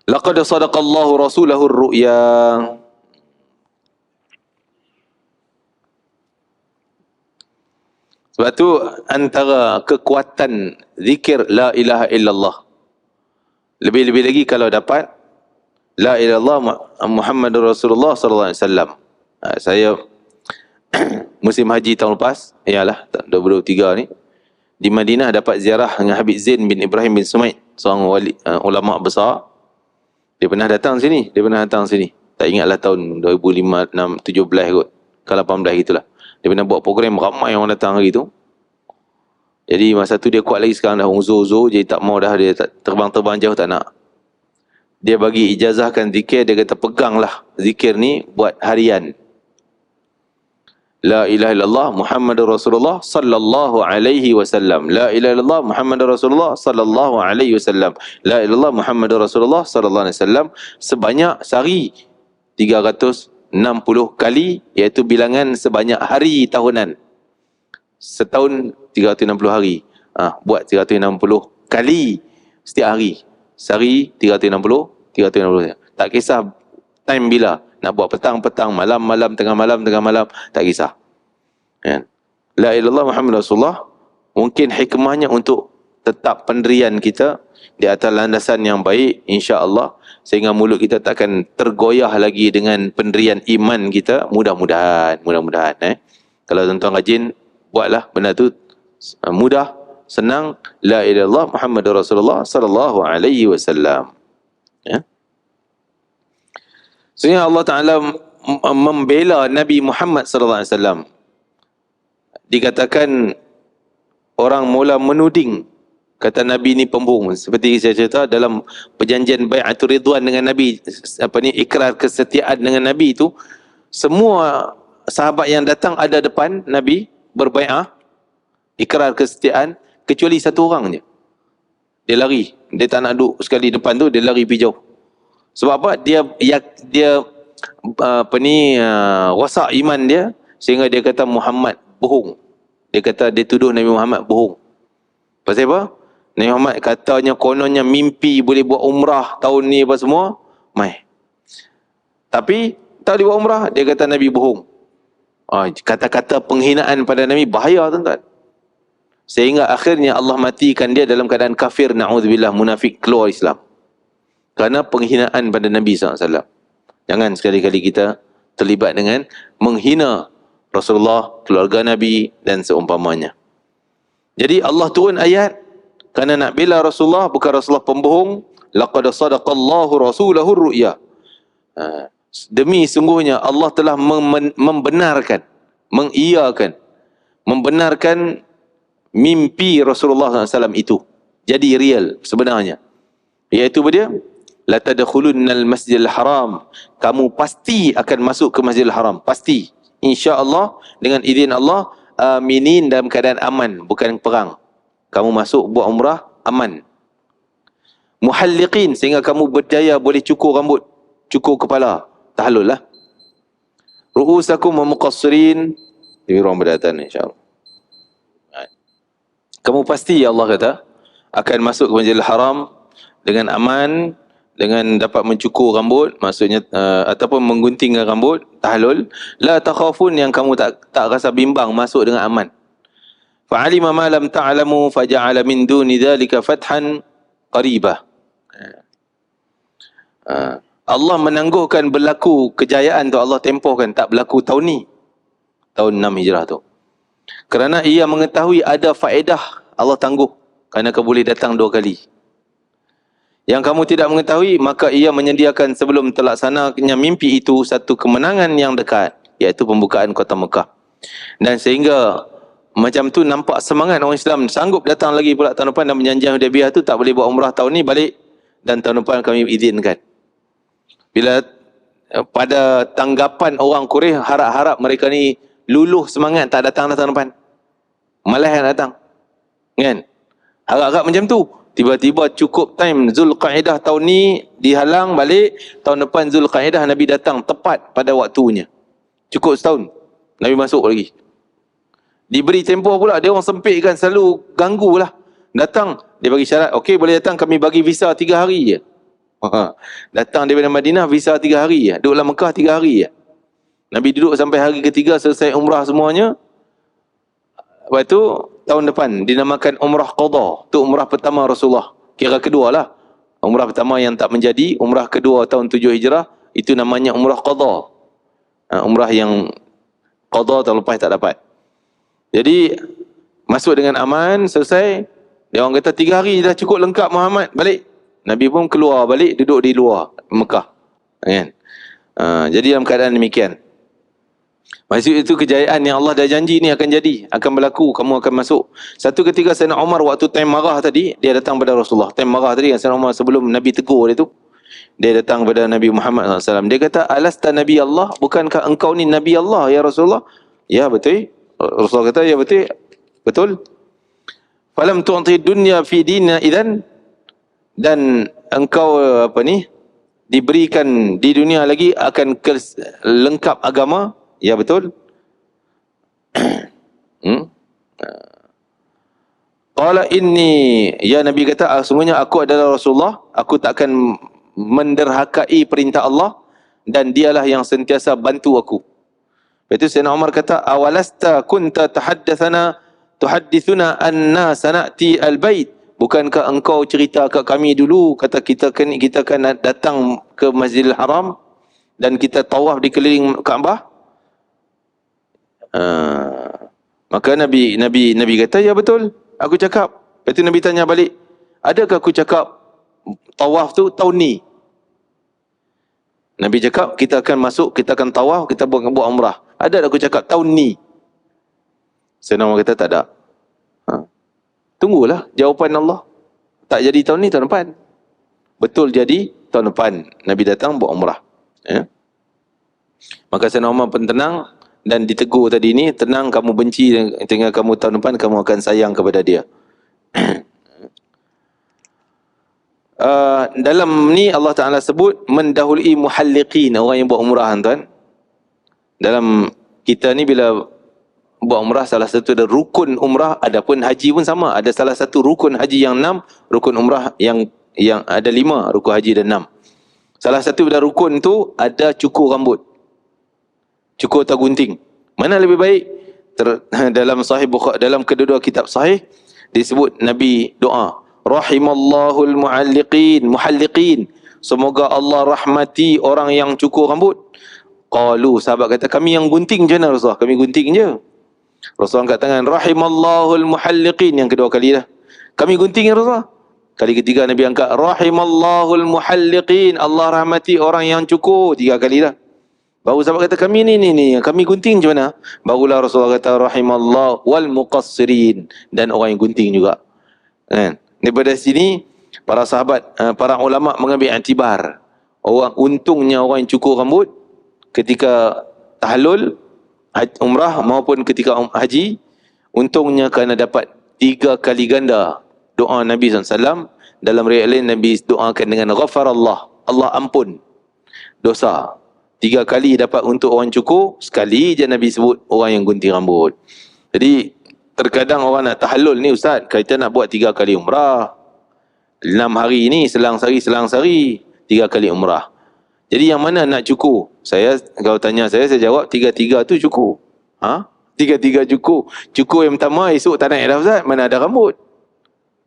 Laqad sadaqallahu rasulahu ar-ru'ya. Sebab tu antara kekuatan zikir la ilaha illallah, lebih-lebih lagi kalau dapat la ilaha illallah Muhammadur Rasulullah sallallahu alaihi wasallam. Saya musim haji tahun lepas, ialah 2023 ni, di Madinah dapat ziarah dengan Habib Zain bin Ibrahim bin Sumaid, seorang wali, ulama besar. Dia pernah datang sini, tak ingatlah tahun 2005, 6, 17 kot, ke 18 gitulah. Dia pernah buat program, ramai orang datang hari tu. Jadi masa tu dia kuat lagi, sekarang dah uzur-uzur, jadi tak mau dah, dia tak terbang-terbang jauh, tak nak. Dia bagi ijazahkan zikir, dia kata peganglah zikir ni buat harian. La ilaha illallah Muhammadur Rasulullah sallallahu alaihi wasallam. La ilaha illallah Muhammadur Rasulullah sallallahu alaihi wasallam. La ilaha illallah Muhammadur Rasulullah sallallahu alaihi wasallam. Sebanyak sehari 360 kali, iaitu bilangan sebanyak hari tahunan. Setahun 360 hari. Buat 360 kali setiap hari. Sehari 360. Tak kisah time bila. Nak buat petang, malam, tengah malam, tak kisah. Kan? La ilaha illallah Muhammad Rasulullah mungkin hikmahnya untuk tetap pendirian kita di atas landasan yang baik, insya-Allah, sehingga mulut kita takkan tergoyah lagi dengan pendirian iman kita. Mudah-mudahan. Kalau tuan-tuan rajin, buatlah benda tu, mudah, senang. La ilaha illallah Muhammadur Rasulullah sallallahu alaihi wasallam. Ya. Sehingga Allah Taala membela Nabi Muhammad sallallahu alaihi wasallam. Dikatakan orang mula menuding, kata Nabi ni pembohong. Seperti saya cerita dalam perjanjian Bai'atul Ridwan dengan Nabi, ikrar kesetiaan dengan Nabi itu, semua sahabat yang datang ada depan Nabi berbai'ah, ikrar kesetiaan, kecuali satu orang je. Dia lari, dia tak nak duduk sekali depan tu, dia lari pergi jauh. Sebab apa? Dia rosak iman dia, sehingga dia kata Muhammad bohong. Dia kata, dia tuduh Nabi Muhammad bohong. Pasal apa? Nabi Muhammad katanya kononnya mimpi boleh buat umrah tahun ni apa semua. Tapi tak boleh buat umrah, dia kata Nabi bohong. Kata-kata penghinaan pada Nabi bahaya, tuan-tuan. Sehingga akhirnya Allah matikan dia dalam keadaan kafir, na'udzubillah, munafik, keluar Islam. Kerana penghinaan pada Nabi SAW. Jangan sekali-kali kita terlibat dengan menghina Rasulullah, keluarga Nabi dan seumpamanya. Jadi Allah turun ayat kerana nak bela Rasulullah, bukan Rasulullah pembohong. Laqad sadaqallahu rasulahu ru'ya. Demi sungguhnya Allah telah membenarkan, mengiyakan, membenarkan mimpi Rasulullah SAW itu. Jadi real sebenarnya. Iaitu dia, la tadkhulunnal masjidil haram. Kamu pasti akan masuk ke Masjidil Haram. Pasti. InsyaAllah dengan izin Allah, aminin, dalam keadaan aman, bukan perang. Kamu masuk buat umrah aman. Muhalliqin, sehingga kamu berjaya boleh cukur rambut, cukur kepala, tahallul lah. Ru'usakum wa muqassirin, di ruang berdatan, insyaAllah. Kamu pasti, ya Allah kata, akan masuk ke Masjidil Haram dengan aman, dengan dapat mencukur rambut, maksudnya ataupun mengguntingkan rambut, tahallul. La takhafun, yang kamu tak rasa bimbang, masuk dengan aman. Fa'alima ma lam ta'lamu faja'ala min duni dhalika fathan qaribah. Allah menangguhkan berlaku kejayaan tu, Allah tempohkan, tak berlaku tahun ni, tahun 6 Hijrah tu. Kerana ia mengetahui ada faedah, Allah tangguh, kerana kau boleh datang 2 kali. Yang kamu tidak mengetahui, maka ia menyediakan sebelum terlaksananya mimpi itu satu kemenangan yang dekat, iaitu pembukaan kota Mekah. Dan sehingga macam tu nampak semangat orang Islam, sanggup datang lagi pula tahun depan, dan perjanjian Hudaybiyah tu tak boleh buat umrah tahun ni, balik, dan tahun depan kami izinkan. Bila pada tanggapan orang Quraisy, harap-harap mereka ni luluh semangat, tak datang tahun depan, malah yang datang, kan? Harap-harap macam tu. Tiba-tiba cukup time Zulqaidah tahun ni dihalang, balik tahun depan Zulqaidah Nabi datang tepat pada waktunya. Cukup setahun Nabi masuk lagi. Diberi tempoh pula, dia orang sempit kan, selalu ganggu lah. Datang, dia bagi syarat, okey boleh datang, kami bagi visa 3 hari je. Datang daripada Madinah, visa 3 hari je. Duduklah Mekah 3 hari je. Nabi duduk sampai hari ketiga, selesai umrah semuanya. Lepas tu tahun depan dinamakan umrah qadha. Tu umrah pertama Rasulullah. Kira kedua lah. Umrah pertama yang tak menjadi, umrah kedua tahun 7 Hijrah, itu namanya umrah qadha. Umrah yang qadha terlepas tak dapat. Jadi masuk dengan aman, selesai. Dia orang kata 3 hari dah cukup lengkap Muhammad, balik. Nabi pun keluar balik, duduk di luar Mekah. Kan? Jadi dalam keadaan demikian. Maksud itu kejayaan yang Allah dah janji ni akan jadi, akan berlaku, kamu akan masuk. Satu ketika Sayyidina Umar waktu time marah tadi, dia datang pada Rasulullah. Time marah tadi kan Sayyidina Umar sebelum Nabi tegur dia tu, dia datang pada Nabi Muhammad SAW. Dia kata, alasta Nabi Allah, bukankah engkau ni Nabi Allah ya Rasulullah? Ya betul. Rasulullah kata, ya betul. Betul. Falam tu'ti dunya fi dina idzan, dan engkau diberikan di dunia lagi akan lengkap agama. Ya betul. Qala inni, ya Nabi kata, sesungguhnya aku adalah Rasulullah, aku tak akan menderhakai perintah Allah dan dialah yang sentiasa bantu aku. Lepas itu Sayyidina Umar kata, awalasta kunta tuhaddithuna anna sanati al-bait. Bukankah engkau cerita kat kami dulu, kata kita akan datang ke Masjidil Haram dan kita tawaf di keliling Kaabah? Maka Nabi kata, ya betul, aku cakap. Lepas itu Nabi tanya balik, adakah aku cakap tawaf tu tahun ni? Nabi cakap, kita akan masuk, kita akan tawaf, kita buat umrah. Ada tak aku cakap tahun ni? Sayyidina Umar kata, tak ada. Tunggulah jawapan Allah. Tak jadi tahun ni, tahun depan. Betul jadi tahun depan. Nabi datang buat umrah. Ya? Maka Sayyidina Umar pun tenang dan ditegur tadi ni, tenang, kamu benci, tinggal kamu tahun depan, kamu akan sayang kepada dia. Dalam ni Allah Ta'ala sebut mendahului muhalliqin, orang yang buat umrah, tuan. Dalam kita ni bila buat umrah, salah satu ada rukun umrah, adapun haji pun sama, ada salah satu rukun haji yang 6, rukun umrah yang ada 5 rukun haji dan 6. Salah satu dari rukun tu ada cukur rambut, cukur atau gunting. Mana lebih baik? Dalam sahih Bukhari, dalam kedua-dua kitab sahih disebut Nabi doa, rahimallahul muhalliqin, semoga Allah rahmati orang yang cukur rambut. Qalu, sahabat kata, kami yang gunting je nak Rasulullah, kami gunting je. Rasulullah angkat tangan, rahimallahul muhalliqin, yang kedua kali dah, kami gunting ya Rasulullah. Kali ketiga Nabi angkat, rahimallahul muhalliqin, Allah rahmati orang yang cukur, 3 kali dah. Baru sahabat kata, kami ni kami gunting je mana? Barulah Rasulullah kata, rahimallahu wal muqassirin, dan orang yang gunting juga. Kan? Daripada sini para sahabat, para ulama mengambil iktibar, untungnya orang yang cukur rambut ketika tahallul, umrah maupun ketika haji, untungnya kerana dapat 3 kali ganda doa Nabi SAW. Dalam riwayat lain Nabi doakan dengan ghafarallah, Allah ampun dosa. 3 kali dapat untuk orang cukur, sekali je Nabi sebut orang yang gunting rambut. Jadi terkadang orang nak tahallul ni, ustaz, kita nak buat 3 kali umrah, 6 hari ni selang sehari 3 kali umrah. Jadi yang mana nak cukur? Kalau tanya saya jawab 3-3 tu cukur. 3-3 cukur. Cukur yang pertama, esok tak naik dah ustaz, mana ada rambut.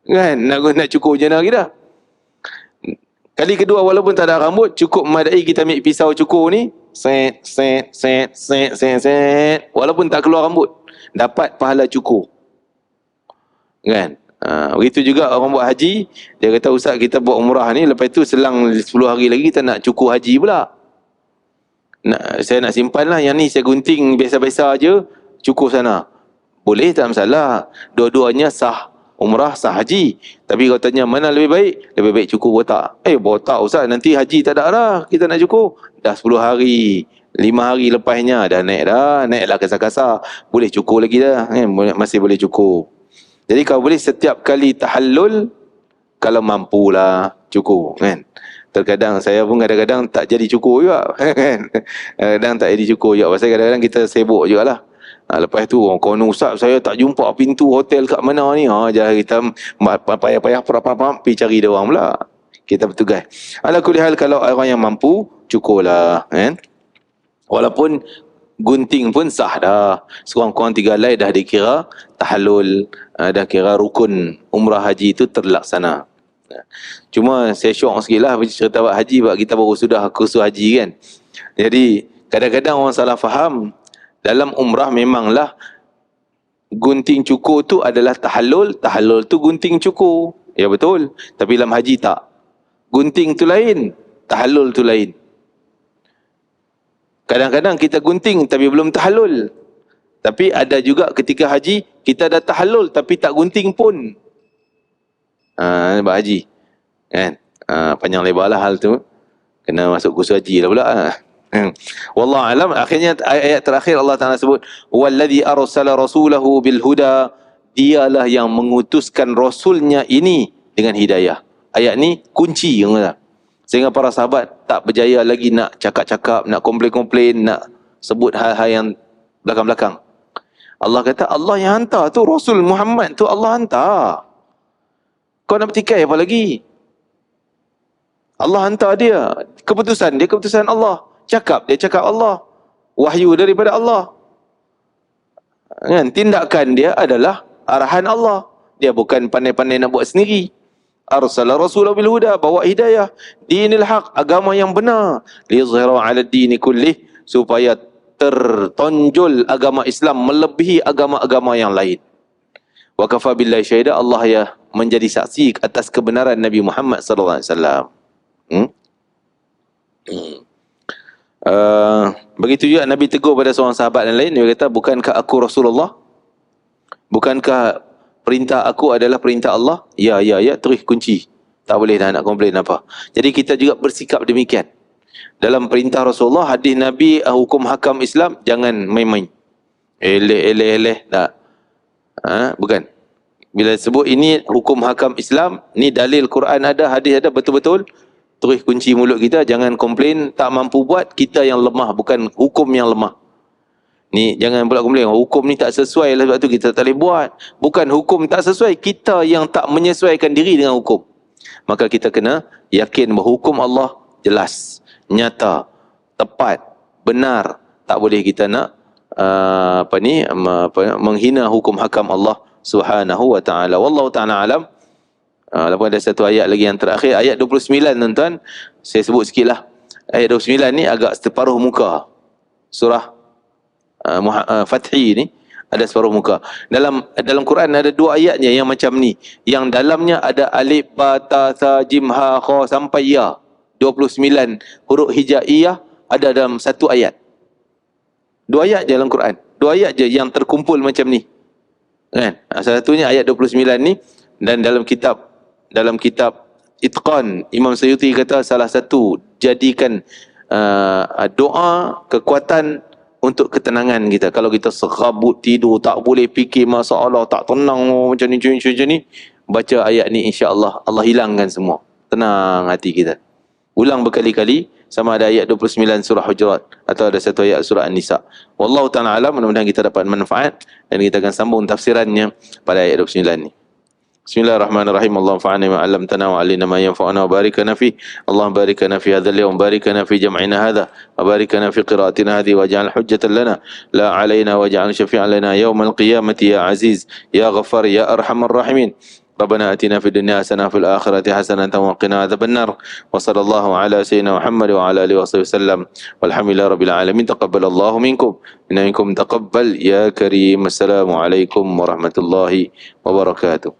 Kan? Nak cukur je lagi dah. Kali kedua, walaupun tak ada rambut, cukup memadai kita ambil pisau cukur ni, set. Walaupun tak keluar rambut, dapat pahala cukur. Kan? Begitu juga orang buat haji, dia kata, ustaz, kita buat umrah ni, lepas tu selang 10 hari lagi kita nak cukur haji pula. Saya nak simpan lah, yang ni saya gunting biasa-biasa je, cukur sana. Boleh, tak masalah. Dua-duanya sah umrah, sah haji. Tapi kalau tanya mana lebih baik? Lebih baik cukur botak. Botak ustaz, nanti haji tak ada dah, kita nak cukur. Dah 10 hari, 5 hari lepasnya dah naiklah kasar-kasar. Boleh cukur lagi dah, masih boleh cukur. Jadi kalau boleh setiap kali tahallul, kalau mampulah cukur, kan. Terkadang saya pun kadang-kadang tak jadi cukur juga, kan. Kadang tak jadi cukur juga, pasal kadang-kadang kita sibuk jugalah. Lepas tu, kono ustaz, saya tak jumpa pintu hotel kat mana ni. Jangan kita payah-payah pergi cari dia orang pula. Kita bertugas. Ala kulli hal, kalau orang yang mampu, cukurlah, kan. Walaupun gunting pun sah dah. Sekurang-kurang 3 helai dah dikira tahallul, dah kira rukun umrah haji itu terlaksana. Cuma saya syok sikit lah cerita buat haji, sebab kita baru sudah kursus haji, kan. Jadi kadang-kadang orang salah faham. Dalam umrah memanglah gunting cukur tu adalah tahallul tu gunting cukur. Ya betul. Tapi dalam haji tak. Gunting tu lain, tahallul tu lain. Kadang-kadang kita gunting tapi belum tahallul. Tapi ada juga ketika haji, kita dah tahallul tapi tak gunting pun. Sebab haji, kan? Panjang lebar lah hal tu. Kena masuk kursus haji lah pula. Wallahu alam. Akhirnya ayat terakhir Allah Ta'ala sebut, walladhi arsala rasulahu bil huda, dialah yang mengutuskan rasulnya ini dengan hidayah. Ayat ni kunci, sehingga para sahabat tak berjaya lagi nak cakap-cakap, nak komplain-komplain, nak sebut hal-hal yang belakang-belakang. Allah kata Allah yang hantar tu, Rasul Muhammad tu Allah hantar. Kau nak bertikai apa lagi? Allah hantar dia. Keputusan dia keputusan Allah. Cakap dia cakap Allah. Wahyu daripada Allah. Kan? Tindakan dia adalah arahan Allah. Dia bukan pandai-pandai nak buat sendiri. Arsala rasulahu bil huda, bawa hidayah, dinil haq, agama yang benar, liyuzhira 'ala ad-dini kullih, supaya tertonjol agama Islam melebihi agama-agama yang lain. Wa kafa billahi syahida, Allah ya menjadi saksi atas kebenaran Nabi Muhammad sallallahu alaihi wasallam. Begitu juga Nabi tegur pada seorang sahabat yang lain. Dia kata, bukankah aku Rasulullah? Bukankah perintah aku adalah perintah Allah? Ya, terus kunci. Tak boleh dah nak komplain apa. Jadi kita juga bersikap demikian. Dalam perintah Rasulullah, hadis Nabi, hukum hakam Islam, jangan main-main. Eleh. Tak. Bukan. Bila sebut ini hukum hakam Islam, ni dalil Quran ada, hadis ada, betul-betul. Terus kunci mulut kita, jangan komplain, tak mampu buat, kita yang lemah, bukan hukum yang lemah. Ni jangan pula komplain, hukum ni tak sesuai lah, sebab tu kita tak boleh buat. Bukan hukum tak sesuai, kita yang tak menyesuaikan diri dengan hukum. Maka kita kena yakin bahawa hukum Allah jelas, nyata, tepat, benar. Tak boleh kita nak menghina hukum hakam Allah Subhanahu wa ta'ala. Wallahu ta'ala alam. Lepas ada satu ayat lagi yang terakhir, ayat 29 tuan-tuan, saya sebut sikit lah. Ayat 29 ni agak separuh muka surah Fathi ni, ada separuh muka. Dalam Quran ada dua ayatnya yang macam ni, yang dalamnya ada alif, ba, ta, sa, jim, ha, kha sampai ya. 29 huruf hijaiyah ada dalam satu ayat. Dua ayat je dalam Quran. Dua ayat je yang terkumpul macam ni. Kan? Salah satunya ayat 29 ni, dan dalam kitab Itqan, Imam Suyuti kata salah satu, jadikan doa kekuatan untuk ketenangan kita. Kalau kita serabut tidur, tak boleh fikir masalah, tak tenang macam ni, baca ayat ni, insya-Allah Allah hilangkan semua. Tenang hati kita. Ulang berkali-kali, sama ada ayat 29 surah Hujurat atau ada satu ayat surah An-Nisa. Wallahu ta'ala alam, mudah-mudahan kita dapat manfaat, dan kita akan sambung tafsirannya pada ayat 29 ni. Bismillahirrahmanirrahim. Allahumma fa'alna ma 'allamtana wa 'allimna ma yanfa'una wa barik lana fi. Allahumma barik lana fi hadzal yawm, barik lana fi jam'ina hadha, wa barik lana fi qira'atina hadhihi, waj'al hujjatan lana la 'alaina, waj'al syafi'an lana yawmal qiyamati ya aziz ya ghaffar ya arhamar rahimin. ربنا آتنا في الدنيا حسنة وفي الآخرة حسنة وقنا عذاب النار وصلى الله على سيدنا محمد وعلى آله وصحبه وسلم والحمد لله رب العالمين. تقبل الله منكم إنكم تقبل يا كريم. السلام عليكم ورحمة الله وبركاته.